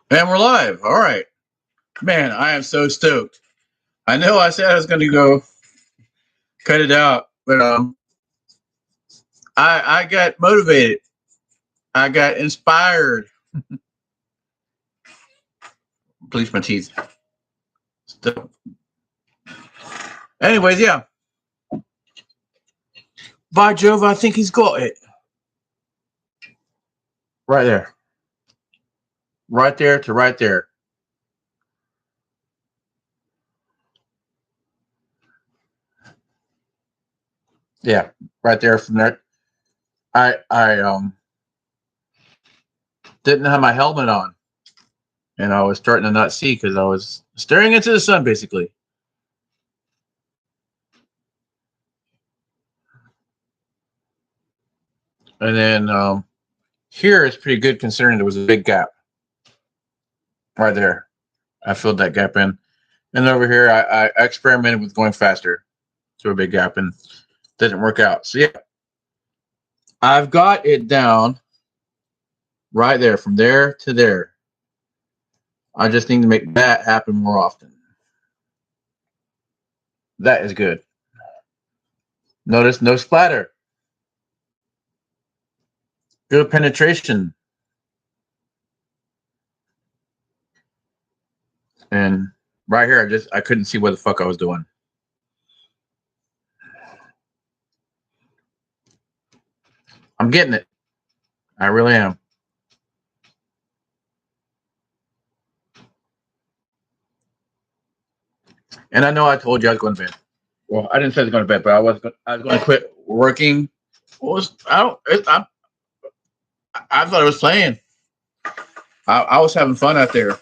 And we're live. All right. Man, I am so stoked. I know I said I was going to go cut it out, but I got motivated. I got inspired. Bleach my teeth. Still. Anyways, yeah. By Jove, I think he's got it. Right there. Right there to right there. Yeah, right there from there. I didn't have my helmet on, and I was starting to not see because I was staring into the sun basically. And then here it's pretty good considering there was a big gap right there. I filled that gap in. And over here, I experimented with going faster to a big gap and didn't work out. So yeah, I've got it down right there, from there to there. I just need to make that happen more often. That is good. Notice no splatter. Good penetration. And right here, I couldn't see what the fuck I was doing. I'm getting it. I really am. And I know I told you I was going to bed. Well, I didn't say I was going to bed, but I was going to quit working. I don't. I thought I was playing. I was having fun out there.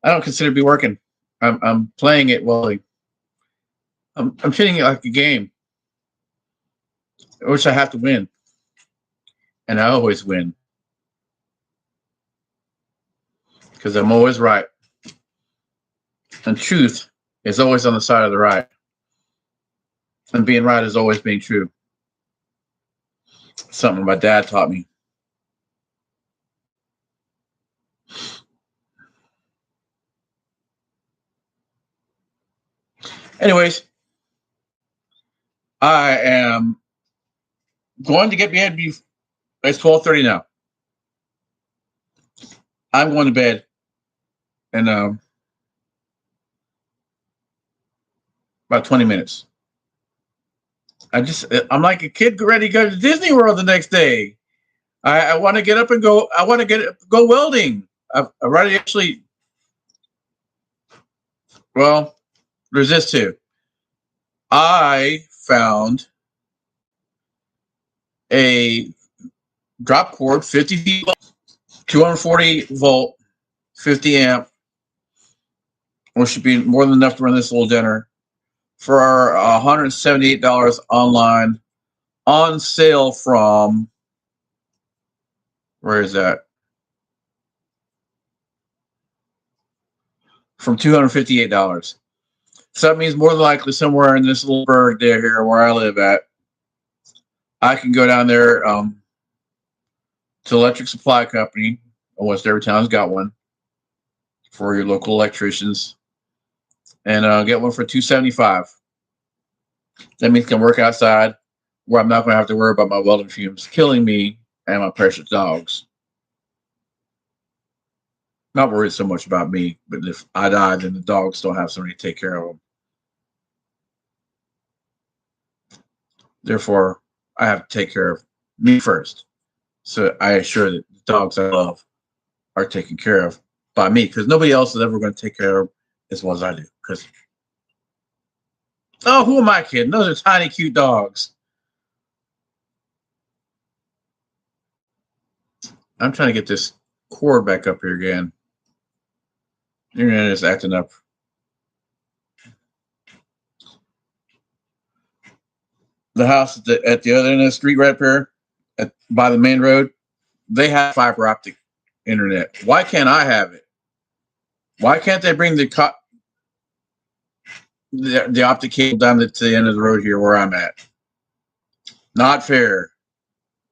I don't consider it be working. I'm playing it well. I'm treating it like a game, which I have to win, and I always win because I'm always right, and truth is always on the side of the right, and being right is always being true. Something my dad taught me. Anyways, I am going to get bed. It's 12:30 now. I'm going to bed, in about 20 minutes. I'm like a kid ready to go to Disney World the next day. I want to get up and go. I want to go welding. I've already actually. Well, there's this too. I found a drop cord, 50 feet long, 240 volt, 50 amp, which should be more than enough to run this little dinner for $178 online, on sale from, where is that? From $258. So that means more than likely somewhere in this little burg there here where I live at, I can go down there to Electric Supply Company. Almost every town's got one for your local electricians, and get one for $275. That means I can work outside where I'm not going to have to worry about my welding fumes killing me and my precious dogs. Not worried so much about me, but if I die, then the dogs don't have somebody to take care of them. Therefore, I have to take care of me first. So I assure that the dogs I love are taken care of by me, because nobody else is ever going to take care of them as well as I do. Because, oh, who am I kidding? Those are tiny, cute dogs. I'm trying to get this cord back up here again. The internet is acting up. The house at the other end of the street, right there, by the main road, they have fiber optic internet. Why can't I have it? Why can't they bring the optic cable down to the end of the road here where I'm at? Not fair.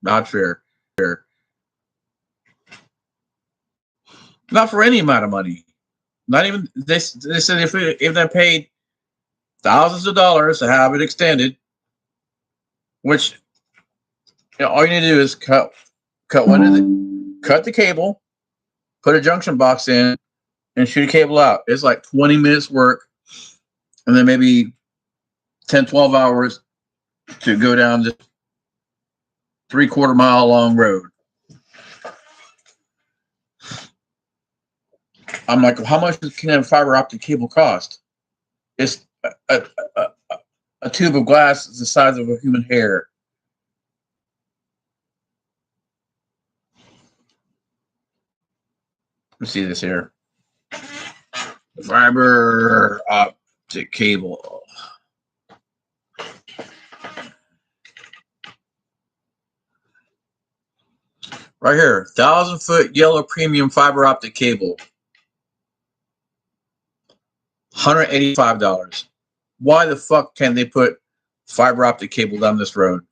Not fair. Not for any amount of money. Not even they said if they paid thousands of dollars to have it extended, which all you need to do is cut the cable, put a junction box in, and shoot a cable out. It's like 20 minutes work, and then maybe 10, 12 hours to go down this 3/4 mile long road. I'm like, how much can a fiber optic cable cost? It's a tube of glass the size of a human hair. Let's see this here. Fiber optic cable. Right here, 1,000-foot yellow premium fiber optic cable. $185. Why the fuck can't they put fiber optic cable down this road?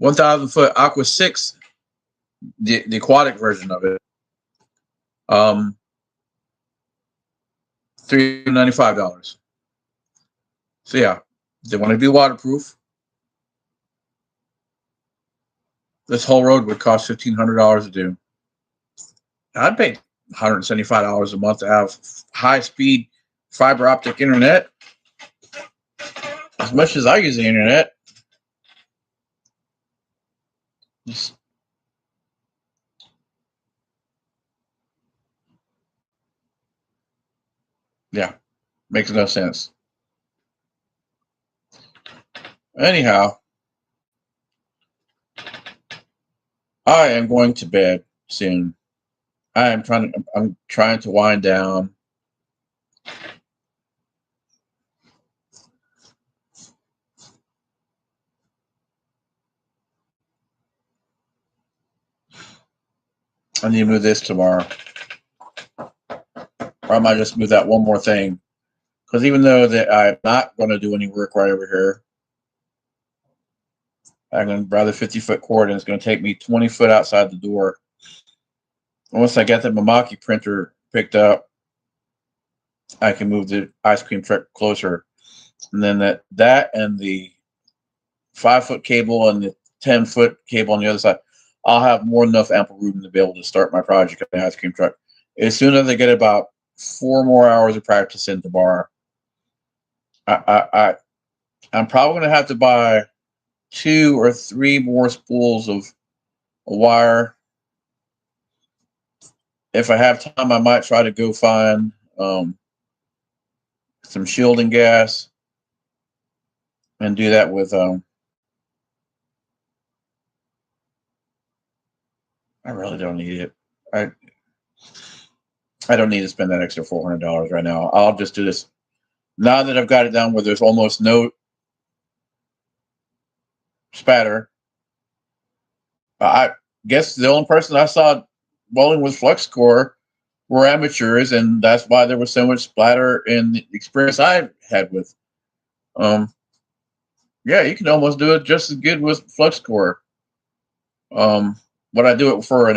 $1,000-foot Aqua 6, the aquatic version of it. $395. So yeah, they want to be waterproof. This whole road would cost $1,500 to do. I'd pay $175 a month to have high speed fiber optic internet. As much as I use the internet. Yeah, makes no sense. Anyhow, I am going to bed soon. I'm trying to wind down. I need to move this tomorrow. Or I might just move that one more thing. Because even though that I'm not going to do any work right over here, I'm going to grab the 50-foot cord, and it's going to take me 20 foot outside the door. And once I get the Mamaki printer picked up, I can move the ice cream truck closer. And then that and the 5-foot cable and the 10-foot cable on the other side, I'll have more than enough ample room to be able to start my project on the ice cream truck. As soon as I get about 4 more hours of practice in tomorrow, I'm probably going to have to buy 2 or 3 more spools of wire. If I have time, I might try to go find some shielding gas and do that with I really don't need it. I don't need to spend that extra $400 right now. I'll just do this now that I've got it down where there's almost no spatter. I guess the only person I saw welding with flux core were amateurs, and that's why there was so much splatter in the experience I had with. Yeah, you can almost do it just as good with flux core. Would I do it for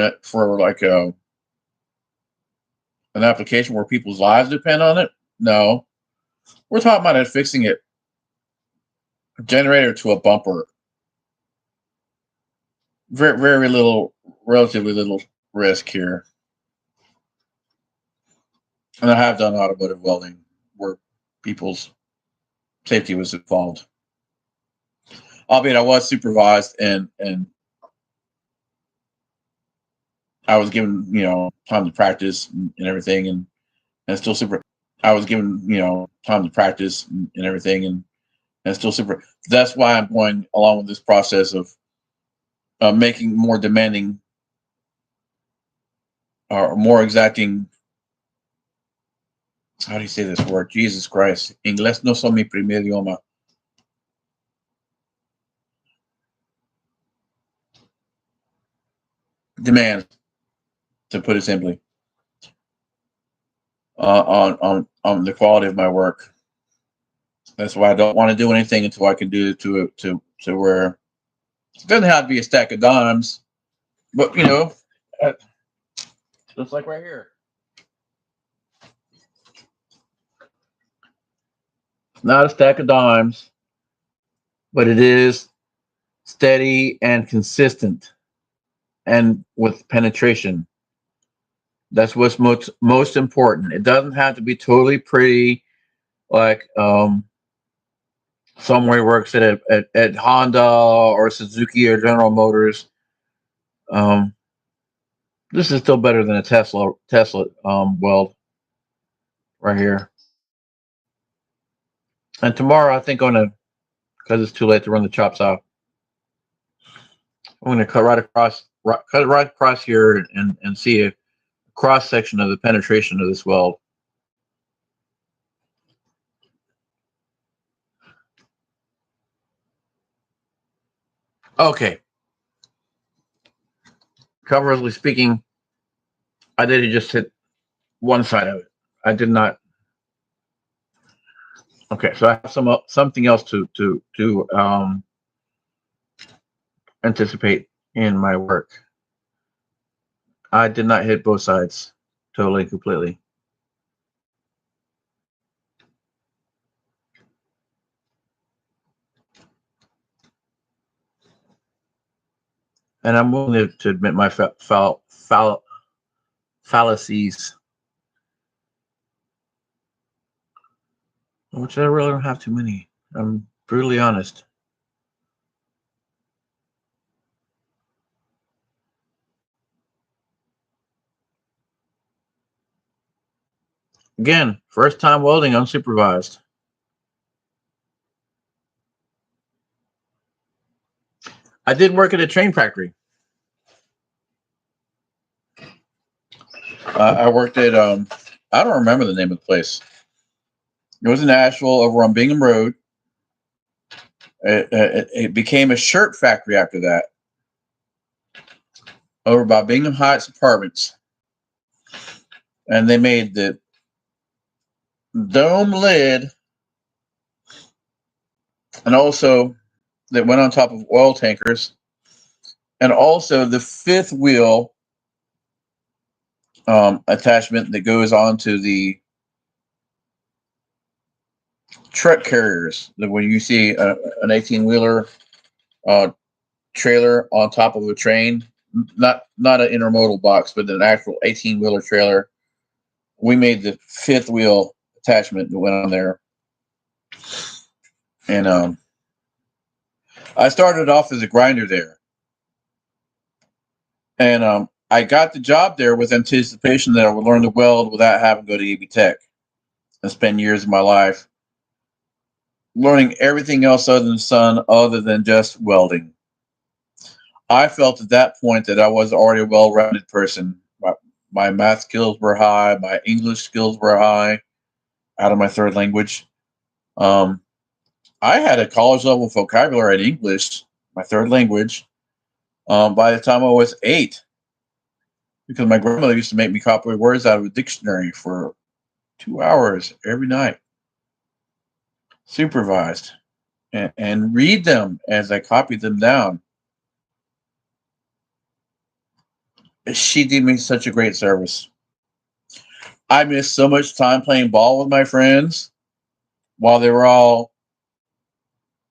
like an application where people's lives depend on it? No. We're talking about it fixing it generator to a bumper. Very, very little, relatively little risk here. And I have done automotive welding where people's safety was involved. Albeit I was supervised and I was given, time to practice and everything and still super I was given, time to practice and everything and still super. That's why I'm going along with this process of making more demanding or more exacting. How do you say this word? Jesus Christ. Inglés no son mi primer idioma. Demand, to put it simply, on the quality of my work. That's why I don't want to do anything until I can do it to where It doesn't have to be a stack of dimes, but uh, just like right here. It's not a stack of dimes, but it is steady and consistent and with penetration. That's what's most important. It doesn't have to be totally pretty, like somewhere works at Honda or Suzuki or General Motors. Um, this is still better than a Tesla weld right here. And tomorrow, I think because it's too late to run the chops out, I'm gonna cut it right across here and see a cross section of the penetration of this weld. Okay, covertly speaking, I did just hit one side of it. I did not. Okay, so I have something else to anticipate in my work. I did not hit both sides totally completely. And I'm willing to admit my fallacies, which I really don't have too many. I'm brutally honest. Again, first time welding unsupervised. I did work at a train factory. I worked at I don't remember the name of the place. It was in Nashville over on Bingham Road. It became a shirt factory after that, over by Bingham Heights Apartments, and they made the dome lid, and also that went on top of oil tankers, and also the fifth wheel attachment that goes onto the truck carriers. That when you see an 18-wheeler trailer on top of a train, not an intermodal box, but an actual 18-wheeler trailer, we made the fifth wheel attachment that went on there. And I started off as a grinder there, and I got the job there with anticipation that I would learn to weld without having to go to EB Tech and spend years of my life learning everything else other than the sun, other than just welding. I felt at that point that I was already a well-rounded person. My math skills were high. My English skills were high out of my third language. Um, I had a college level vocabulary in English, my third language, by the time I was 8, because my grandmother used to make me copy words out of a dictionary for 2 hours every night, supervised, and read them as I copied them down. She did me such a great service. I missed so much time playing ball with my friends while they were all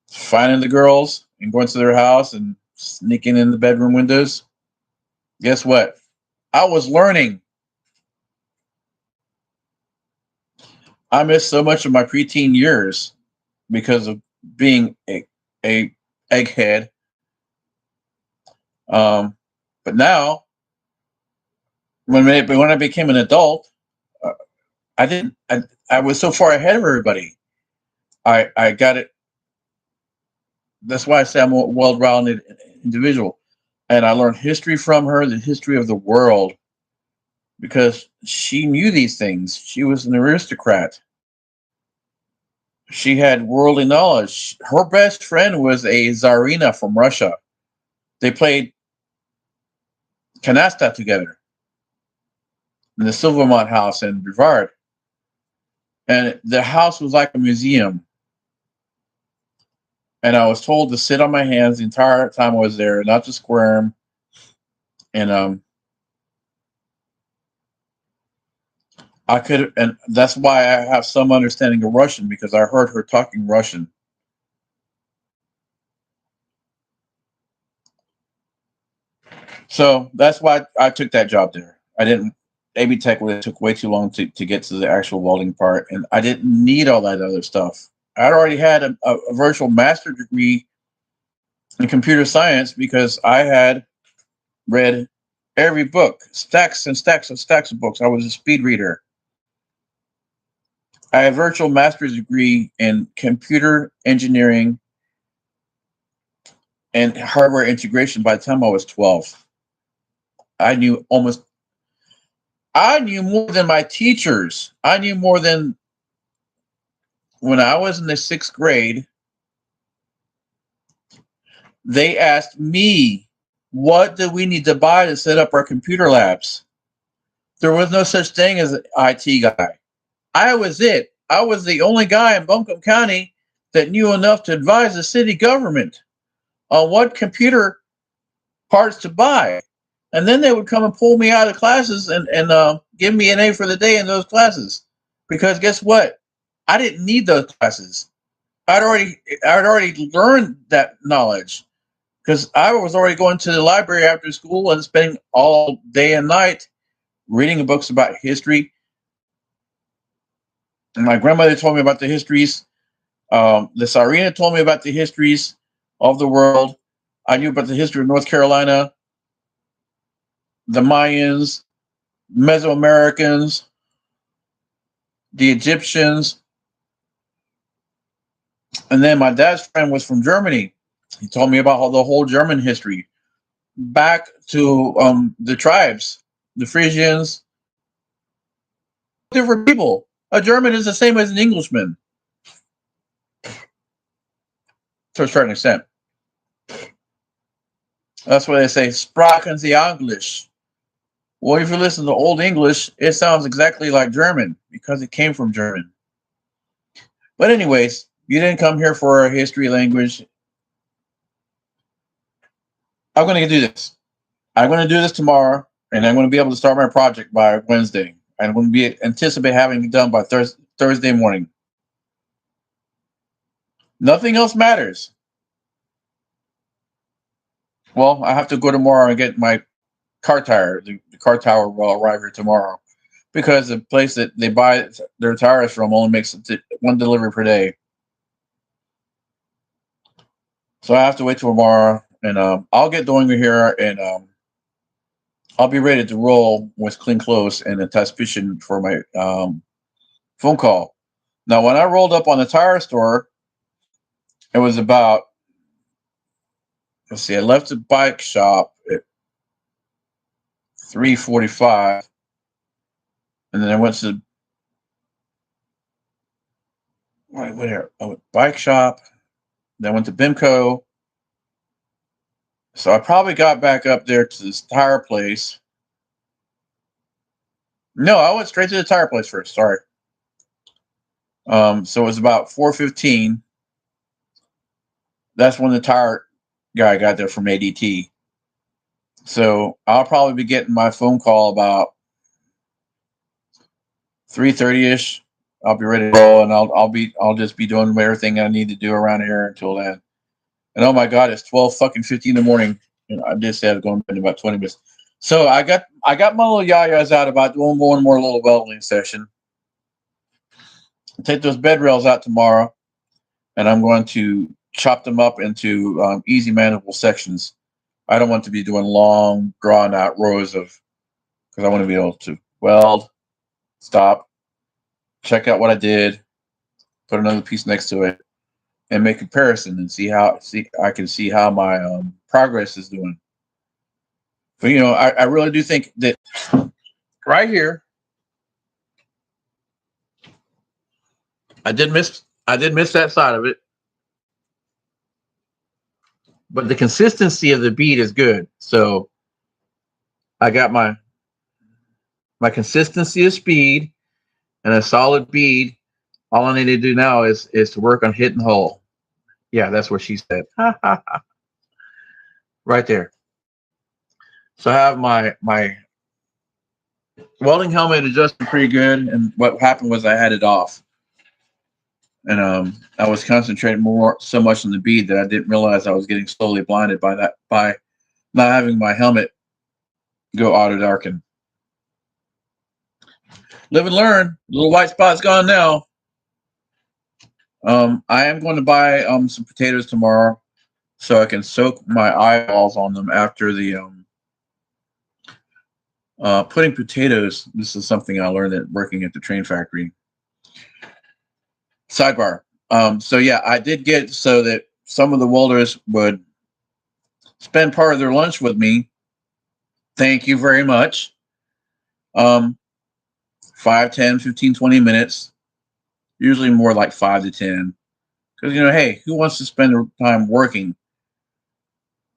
finding the girls and going to their house and sneaking in the bedroom windows. Guess what? I was learning. I missed so much of my preteen years because of being a egghead. But now, when I became an adult, uh, I didn't. I was so far ahead of everybody. I got it. That's why I say I'm a well-rounded individual, and I learned history from her, the history of the world, because she knew these things. She was an aristocrat. She had worldly knowledge. Her best friend was a czarina from Russia. They played canasta together in the Silvermont house in Brevard. And the house was like a museum. and I was told to sit on my hands the entire time I was there, not to squirm. And I could, and that's why I have some understanding of Russian because I heard her talking Russian. So that's why I took that job there. I didn't. AB Tech took way too long to get to the actual welding part, and I didn't need all that other stuff. I already had a virtual master degree in computer science because I had read every book, stacks and stacks and stacks of books. I was a speed reader. I had a virtual master's degree in computer engineering and hardware integration by the time I was 12. I knew almost I knew more than my teachers. I knew more than when I was in the 6th grade. They asked me, what do we need to buy to set up our computer labs? There was no such thing as an IT guy. I was it. I was the only guy in Buncombe County that knew enough to advise the city government on what computer parts to buy. And then they would come and pull me out of classes and give me an A for the day in those classes. Because guess what? I didn't need those classes. I'd already learned that knowledge because I was already going to the library after school and spending all day and night reading books about history. And my grandmother told me about the histories. The Tsarina told me about the histories of the world. I knew about the history of North Carolina, the Mayans, Mesoamericans, the Egyptians. And then my dad's friend was from Germany. He told me about all the whole German history back to the tribes, the Frisians, different people. A German is the same as an Englishman to a certain extent. That's why they say sprachen Sie English. Well, if you listen to Old English, it sounds exactly like German because it came from German. But anyways, you didn't come here for a history language. I'm going to do this. I'm going to do this tomorrow, and I'm going to be able to start my project by Wednesday. I'm going to be anticipate having it done by Thursday morning. Nothing else matters. Well, I have to go tomorrow and get my car tire. The car tire will arrive here tomorrow because the place that they buy their tires from only makes one delivery per day. So I have to wait till tomorrow, and I'll get going here, and I'll be ready to roll with clean clothes and a test fishing for my phone call. Now, when I rolled up on the tire store, it was about, let's see, I left the bike shop at 3:45, and then I went to where? Oh, bike shop. Then I went to Bimco. So I probably got back up there to this tire place. No, I went straight to the tire place first. Sorry. So it was about 4:15. That's when the tire guy got there from ADT. So I'll probably be getting my phone call about 3:30 ish. I'll be ready to roll, and I'll just be doing everything I need to do around here until then. And oh my God, it's 12:50 in the morning. And I just said going in about 20 minutes. So I got my little yayas out about doing one more little welding session. I'll take those bed rails out tomorrow, and I'm going to chop them up into easy manageable sections. I don't want to be doing long, drawn out rows of, because I want to be able to weld, stop, check out what I did, put another piece next to it, and make comparison and see I can see how my progress is doing. But I really do think that right here, I did miss that side of it, but the consistency of the bead is good. So I got my consistency of speed and a solid bead. All I need to do now is to work on hitting hole. Yeah, that's what she said. Right there. So I have my welding helmet adjusted pretty good, and what happened was I had it off, and I was concentrating more so much on the bead that I didn't realize I was getting slowly blinded by not having my helmet go auto darken. Live and learn. Little white spot's gone now. I am going to buy some potatoes tomorrow so I can soak my eyeballs on them after the putting potatoes. This is something I learned at working at the train factory. Sidebar. So yeah, I did get so that some of the welders would spend part of their lunch with me. Thank you very much. Um, 5, 10, 15, 20 minutes, usually more like 5 to 10. Because, hey, who wants to spend their time working?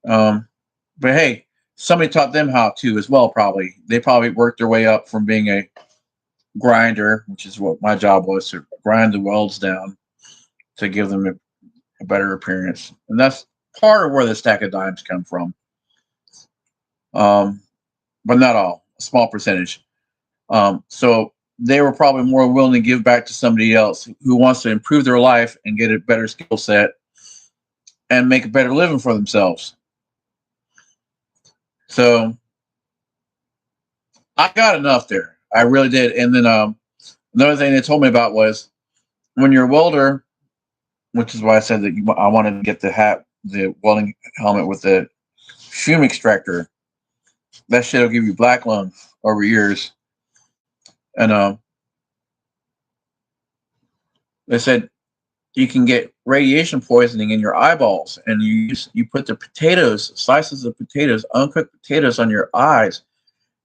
But hey, somebody taught them how to as well, probably. They probably worked their way up from being a grinder, which is what my job was, to grind the welds down to give them a better appearance. And that's part of where the stack of dimes come from. But not all, a small percentage. So they were probably more willing to give back to somebody else who wants to improve their life and get a better skill set and make a better living for themselves. So I got enough there. I really did. And then another thing they told me about was when you're a welder, which is why I said that I wanted to get the welding helmet with the fume extractor. That shit will give you black lung over years. And they said you can get radiation poisoning in your eyeballs, and you put the slices of potatoes, uncooked potatoes, on your eyes,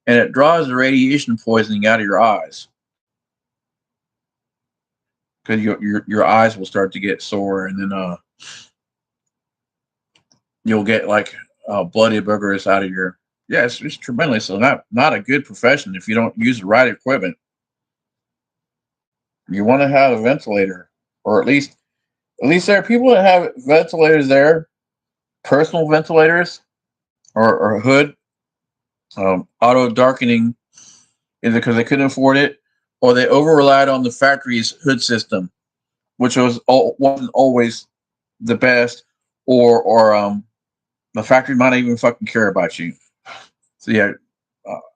and it draws the radiation poisoning out of your eyes because your eyes will start to get sore, and then you'll get like bloody boogers out of your. Yeah, it's tremendous. So not a good profession if you don't use the right equipment. You want to have a ventilator, or at least there are people that have ventilators there, personal ventilators or a hood, auto darkening, either because they couldn't afford it or they over relied on the factory's hood system, which wasn't always the best, or the factory might not even fucking care about you. So yeah,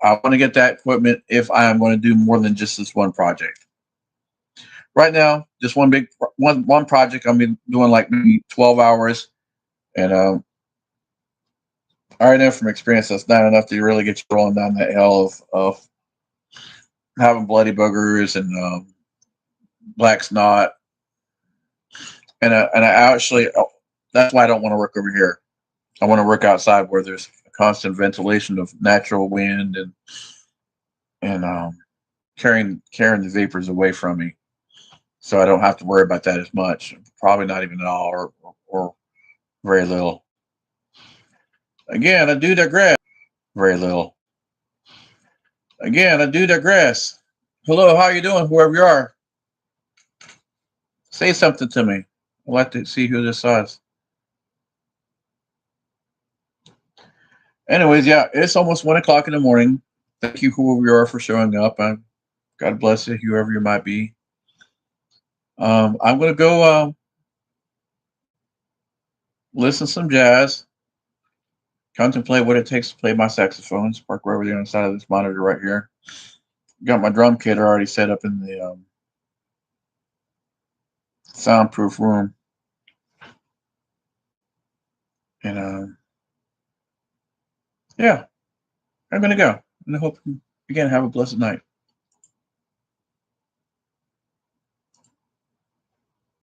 I want to get that equipment if I am going to do more than just this one project. Right now, just one project. I'm doing like maybe 12 hours, and I already know from experience that's not enough to really get you rolling down that hell of having bloody boogers and black snot. And I actually, that's why I don't want to work over here. I want to work outside where there's a constant ventilation of natural wind and carrying the vapors away from me, so I don't have to worry about that as much. Probably not even at all, or very little. Again, I do digress. Very little. Again, I do digress. Hello, how you doing, whoever you are? Say something to me. I'd like to see who this is. Anyways, yeah, it's almost 1 o'clock in the morning. Thank you, whoever you are, for showing up. God bless you, whoever you might be. I'm gonna go listen to some jazz, contemplate what it takes to play my saxophones. Park right over there on the side of this monitor right here. Got my drum kit already set up in the soundproof room, and yeah, I'm gonna go. And I hope you again have a blessed night.